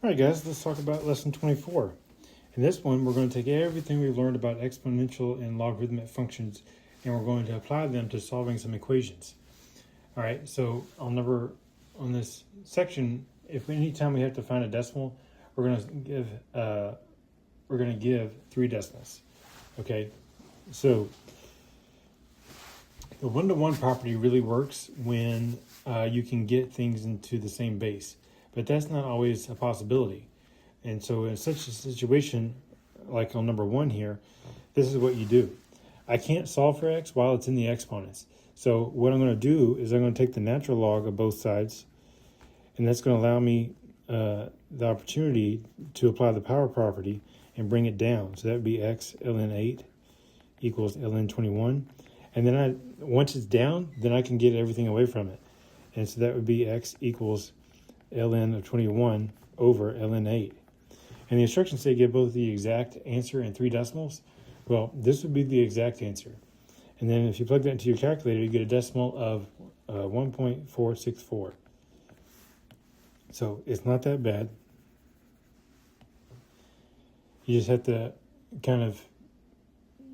All right, guys, let's talk about lesson 24. In this one, we're going to take everything we've learned about exponential and logarithmic functions, and we're going to apply them to solving some equations. All right, so on this section, if anytime we have to find a decimal, we're going to give 3 decimals. Okay, so the one-to-one property really works when you can get things into the same base, but that's not always a possibility. And so in such a situation, like on number 1 here, this is what you do. I can't solve for x while it's in the exponents. So what I'm going to do is I'm going to take the natural log of both sides, and that's going to allow me the opportunity to apply the power property and bring it down. So that would be x ln 8 equals ln 21. And then once it's down, then I can get everything away from it. And so that would be x equals ln of 21 over ln 8. And the instructions say give both the exact answer and 3 decimals. Well, this would be the exact answer. And then if you plug that into your calculator, you get a decimal of 1.464. So it's not that bad. You just have to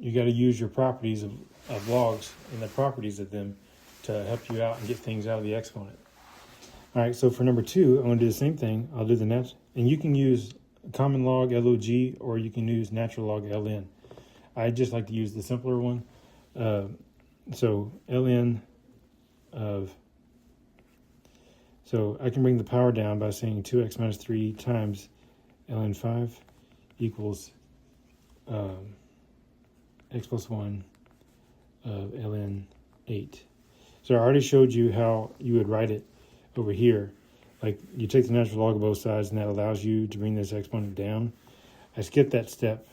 you got to use your properties of logs and the properties of them to help you out and get things out of the exponent. All right, so for number 2, I'm going to do the same thing. I'll do the and you can use common log log, or you can use natural log ln. I just like to use the simpler one. So ln of, so I can bring the power down by saying 2x minus 3 times ln 5 equals x plus 1 of ln 8. So I already showed you how you would write it over here. Like you take the natural log of both sides, and that allows you to bring this exponent down. I skipped that step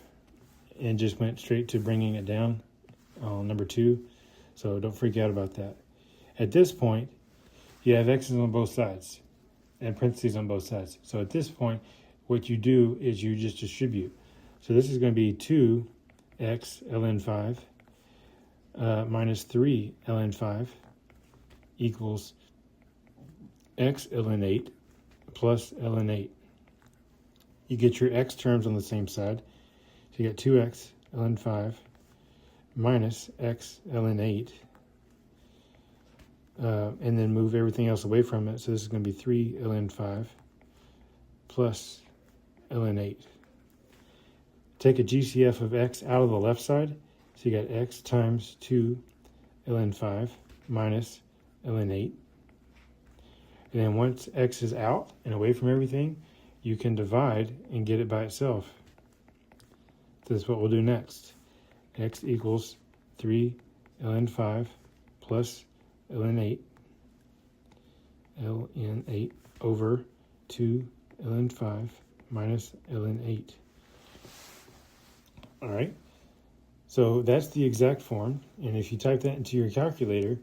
and just went straight to bringing it down on number 2. So don't freak out about that. At this point, you have x's on both sides and parentheses on both sides. So at this point, what you do is you just distribute. So this is going to be 2x ln 5 minus 3 ln 5 equals x ln 8 plus ln 8. You get your x terms on the same side. So you get 2x ln 5 minus x ln 8. And then move everything else away from it. So this is going to be 3 ln 5 plus ln 8. Take a GCF of x out of the left side. So you got x times 2 ln 5 minus ln 8. And then once x is out and away from everything, you can divide and get it by itself. This is what we'll do next. X equals 3 ln 5 plus ln 8 over 2 ln 5 minus ln 8. All right, so that's the exact form, and if you type that into your calculator,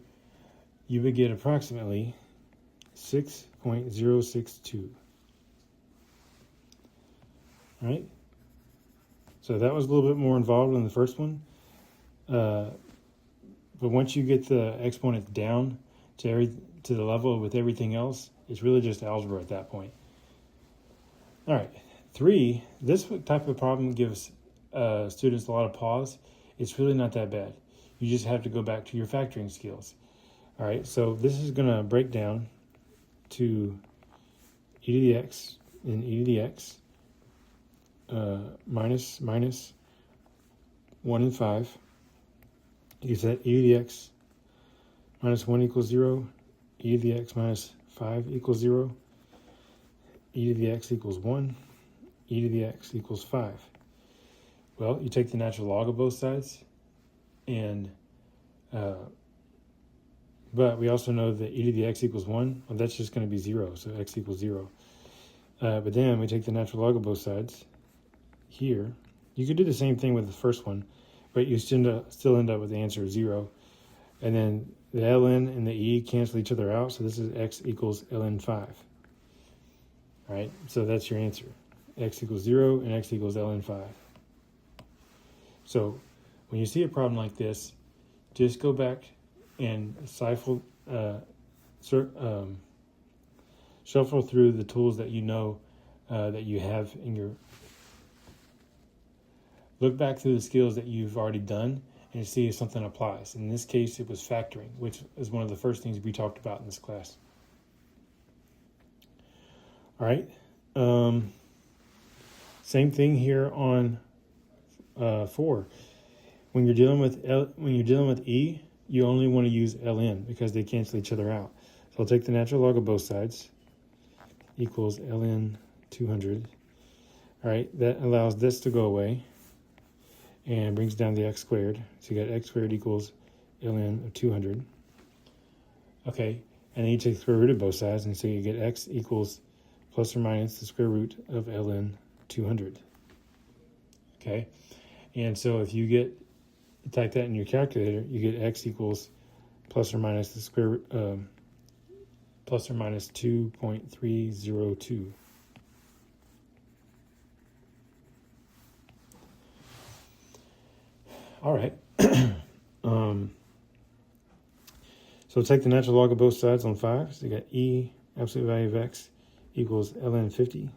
you would get approximately 6.062. All right, so that was a little bit more involved than the first one, but once you get the exponents down to the level with everything else, it's really just algebra at that point. All right, 3, this type of problem gives students a lot of pause. It's really not that bad. You just have to go back to your factoring skills. All right, so this is going to break down to e to the x and e to the x minus 1 and 5. You set e to the x minus 1 equals 0, e to the x minus 5 equals 0, e to the x equals 1, e to the x equals 5. Well, you take the natural log of both sides, and but we also know that e to the x equals 1. Well, that's just going to be 0, so x equals 0. But then we take the natural log of both sides here. You could do the same thing with the first one, but you still end up with the answer of 0. And then the ln and the e cancel each other out, so this is x equals ln 5. All right, so that's your answer. X equals 0 and x equals ln 5. So when you see a problem like this, just go back and shuffle through the tools that you know that you have in your... Look back through the skills that you've already done and see if something applies. In this case, it was factoring, which is one of the first things we talked about in this class. All right. Same thing here on 4. When you're dealing with E, you only want to use ln because they cancel each other out. So I'll take the natural log of both sides equals ln 200. All right, that allows this to go away and brings down the x squared. So you got x squared equals ln of 200. Okay, and then you take the square root of both sides, and so you get x equals plus or minus the square root of ln 200. Okay, and so if you type that in your calculator, you get x equals plus or minus the square plus or minus 2.302. All right. So take the natural log of both sides on 5. So you got e, absolute value of x, equals ln 50.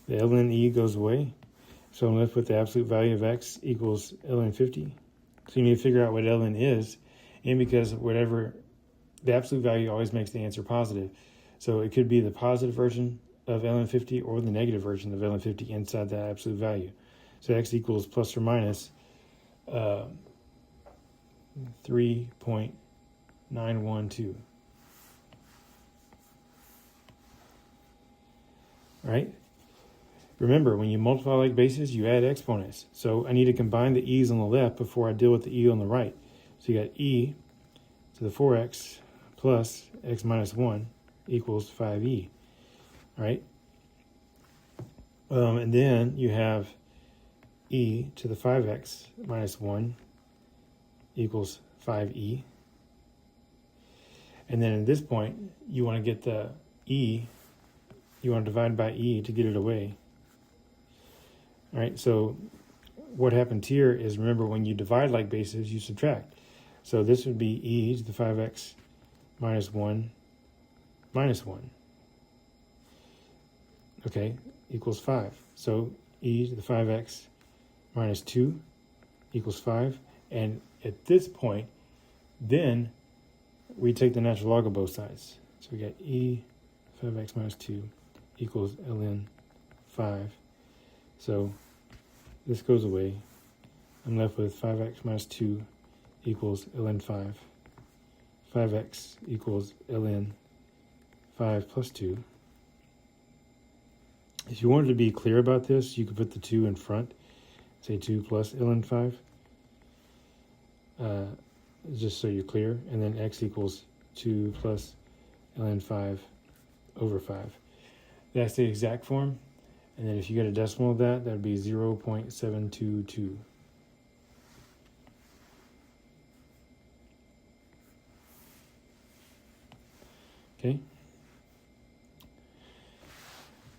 The ln e goes away. So I'm left with the absolute value of x equals ln 50. So you need to figure out what ln is. And because whatever, the absolute value always makes the answer positive. So it could be the positive version of ln 50 or the negative version of ln 50 inside that absolute value. So x equals plus or minus 3.912. All right. Remember, when you multiply like bases, you add exponents. So I need to combine the e's on the left before I deal with the e on the right. So you got e to the 4x plus x minus 1 equals 5e. All right. And then you have e to the 5x minus 1 equals 5e. And then at this point, you want to get the e, you want to divide by e to get it away. All right, so what happened here is, remember, when you divide like bases, you subtract. So this would be e to the 5x minus 1 minus 1. Okay, equals 5. So e to the 5x minus 2 equals 5. And at this point, then we take the natural log of both sides. So we got e 5x minus 2 equals ln 5. So this goes away. I'm left with 5x minus 2 equals ln 5. 5x equals ln 5 plus 2. If you wanted to be clear about this, you could put the 2 in front. Say 2 plus ln 5. Just so you're clear. And then x equals 2 plus ln 5 over 5. That's the exact form. And then if you get a decimal of that, that would be 0.722. Okay.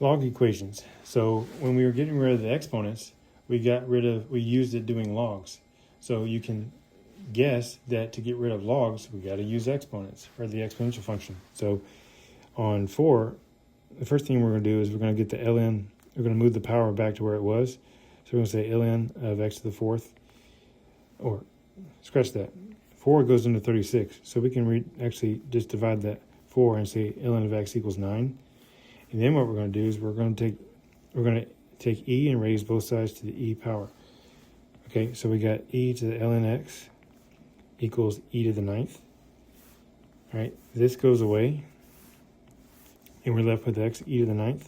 Log equations. So when we were getting rid of the exponents, we used it doing logs. So you can guess that to get rid of logs, we got to use exponents for the exponential function. So on 4, the first thing we're going to do is we're going to get the ln. We're going to move the power back to where it was. So we're going to say ln of x to the 4th, or scratch that. 4 goes into 36. So we can actually just divide that 4 and say ln of x equals 9. And then what we're going to do is we're going to take e and raise both sides to the e power. Okay, so we got e to the ln x equals e to the 9th. All right, this goes away, and we're left with x e to the 9th.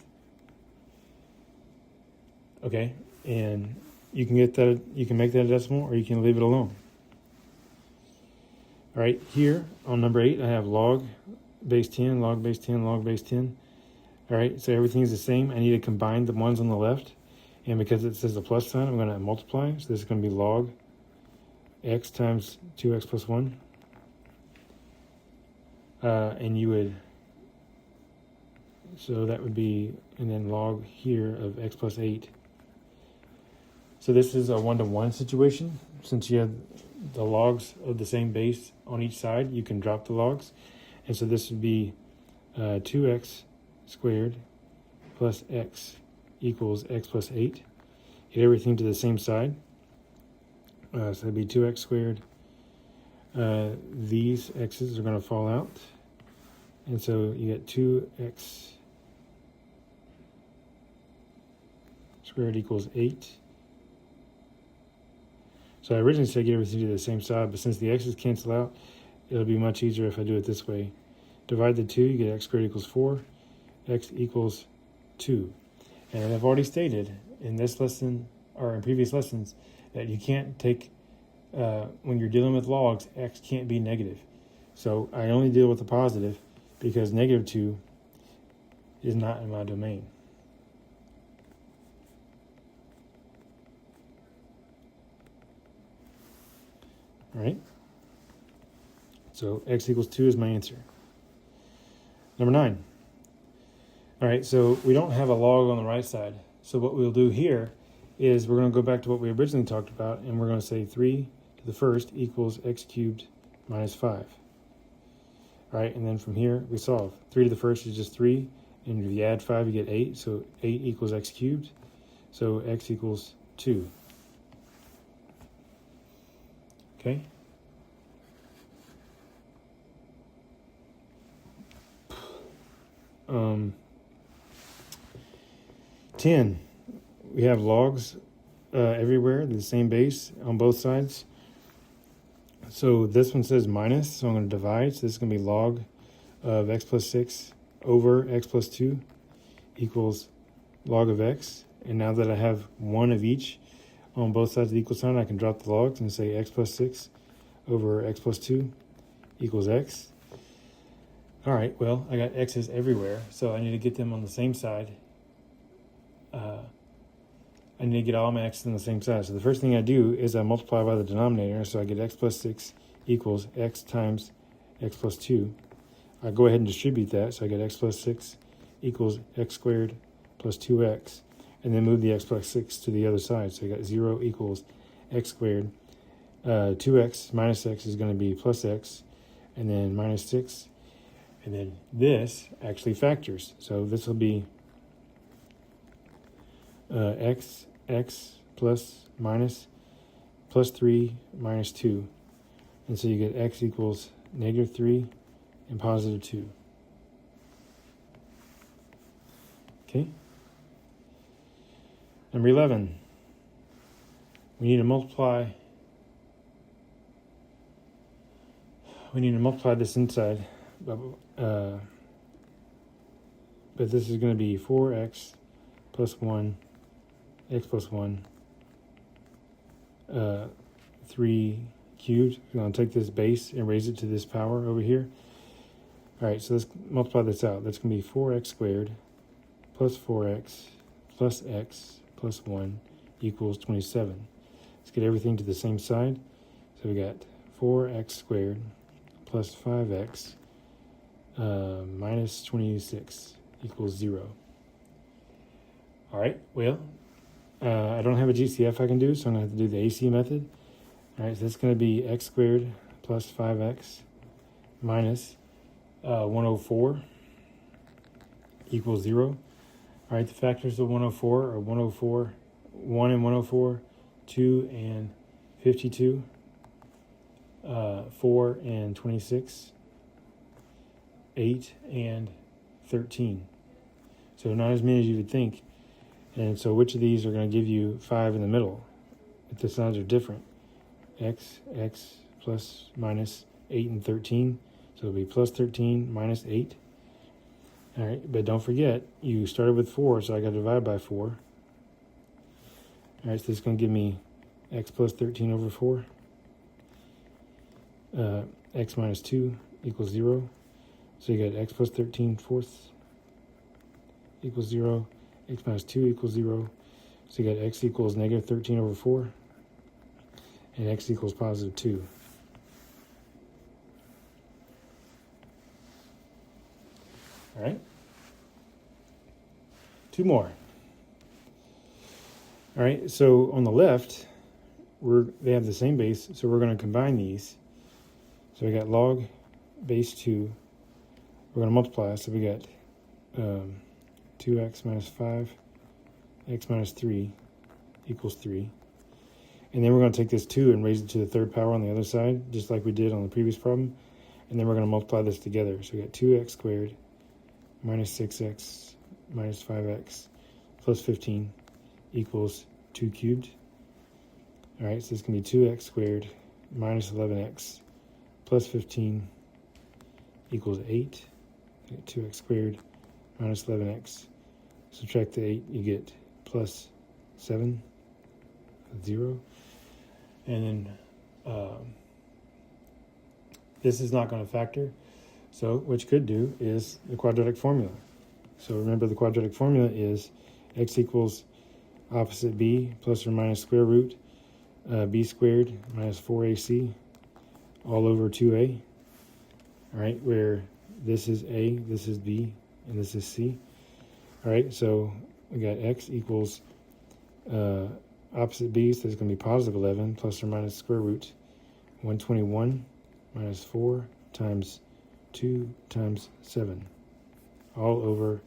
Okay, and you can get that, you can make that a decimal, or you can leave it alone. All right, here on number 8, I have log base 10, log base 10, log base 10. All right, so everything's the same. I need to combine the ones on the left, and because it says the plus sign, I'm going to multiply. So this is going to be log x times 2x plus 1. And you would, so that would be, and then log here of x plus 8. So this is a 1-to-1 situation. Since you have the logs of the same base on each side, you can drop the logs. And so this would be 2x squared plus x equals x plus 8. Get everything to the same side. So that'd be 2x squared. These x's are going to fall out. And so you get 2x squared equals 8. So I originally said get everything to the same side, but since the x's cancel out, it'll be much easier if I do it this way. Divide the 2, you get x squared equals 4, x equals 2. And I've already stated in this lesson, or in previous lessons, that you can't take, when you're dealing with logs, x can't be negative. So I only deal with the positive because negative 2 is not in my domain. All right? So x equals 2 is my answer. Number 9. All right, so we don't have a log on the right side. So what we'll do here is we're going to go back to what we originally talked about, and we're going to say 3 to the first equals x cubed minus 5. All right, and then from here we solve. 3 to the first is just 3, and if you add 5, you get 8. So 8 equals x cubed. So x equals 2. Okay? Um, 10. We have logs everywhere, the same base on both sides. So this one says minus, so I'm going to divide. So this is going to be log of x plus 6 over x plus 2 equals log of x. And now that I have one of each on both sides of the equal sign, I can drop the logs and say x plus 6 over x plus 2 equals x. All right, well, I got x's everywhere, so I need to get them on the same side. I need to get all my x's on the same side. So the first thing I do is I multiply by the denominator, so I get x plus 6 equals x times x plus 2. I go ahead and distribute that, so I get x plus 6 equals x squared plus 2x, and then move the x plus 6 to the other side. So I got 0 equals x squared. 2x minus x is going to be plus x, and then minus 6. And then this actually factors. So this will be x plus minus plus 3 minus 2. And so you get x equals negative 3 and positive 2. Okay? Number 11. We need to multiply this inside. But this is going to be 4x plus 1, x plus 1, 3 cubed. I'm going to take this base and raise it to this power over here. All right, so let's multiply this out. That's going to be 4x squared plus 4x plus x plus 1 equals 27. Let's get everything to the same side. So we got 4x squared plus 5x minus 26 equals 0. All right, well, I don't have a GCF I can do, so I'm going to have to do the AC method. All right, so that's going to be x squared plus 5x minus 104 equals 0. All right, the factors of 104 are 104, 1 and 104, 2 and 52, 4 and 26, 8 and 13. So not as many as you would think. And so which of these are going to give you 5 in the middle if the signs are different? X plus minus 8 and 13. So it'll be plus 13 minus 8. All right, but don't forget, you started with 4, so I got to divide by 4. All right, so this is going to give me x plus 13 over 4. X minus 2 equals 0. So you got x plus 13 fourths equals 0. X minus 2 equals 0. So you got x equals negative 13 over 4. And x equals positive 2. All right. 2 more. All right, so on the left, they have the same base, so we're going to combine these. So we got log base 2. We're going to multiply, so we got 2x minus 5, x minus 3 equals 3. And then we're going to take this 2 and raise it to the third power on the other side, just like we did on the previous problem. And then we're going to multiply this together. So we got 2x squared minus 6x minus 5x plus 15 equals 2 cubed. All right, so it's going to be 2x squared minus 11x plus 15 equals 8. 2x squared minus 11x. Subtract the 8, you get plus 7, 0. And then this is not going to factor. So what you could do is the quadratic formula. So remember, the quadratic formula is x equals opposite b plus or minus square root b squared minus 4ac all over 2a. All right, where this is a, this is b, and this is c. All right, so we got x equals opposite b, so it's going to be positive 11 plus or minus square root 121 minus 4 times 2 times 7 all over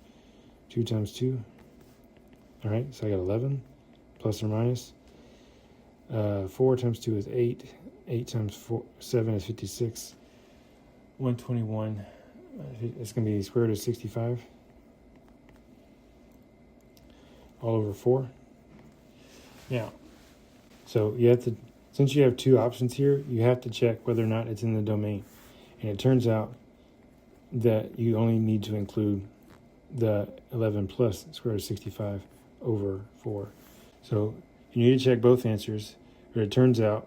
2 times 2. All right, so I got 11 plus or minus 4 times 2 is 8. 8 times 7 is 56. 121, it's going to be square root of 65 all over 4. Now, so you have to, since you have two options here, you have to check whether or not it's in the domain. And it turns out that you only need to include the 11 plus square root of 65 over 4. So you need to check both answers, but it turns out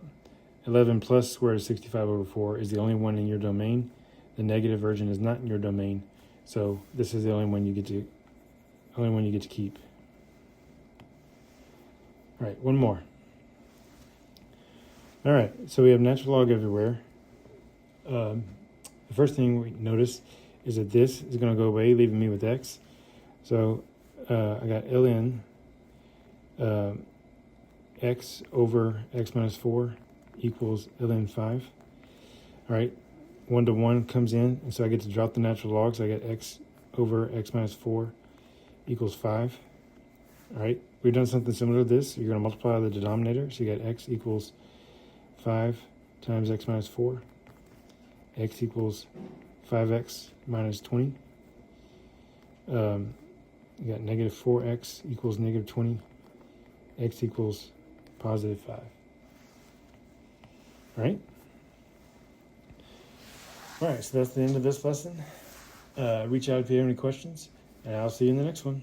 11 plus square root of 65 over 4 is the only one in your domain. The negative version is not in your domain, so this is the only one you get to keep. All right, one more. All right, so we have natural log everywhere. The first thing we notice is that this is going to go away, leaving me with x. So I got ln x over x minus 4 equals ln 5. All right, 1 to 1 comes in, and so I get to drop the natural log, so I get x over x minus 4 equals 5. All right, we've done something similar to this. You're going to multiply the denominator, so you got x equals 5 times x minus 4. X equals 5x minus 20. You got negative 4x equals negative 20. X equals positive 5. All right? All right, so that's the end of this lesson. Reach out if you have any questions, and I'll see you in the next one.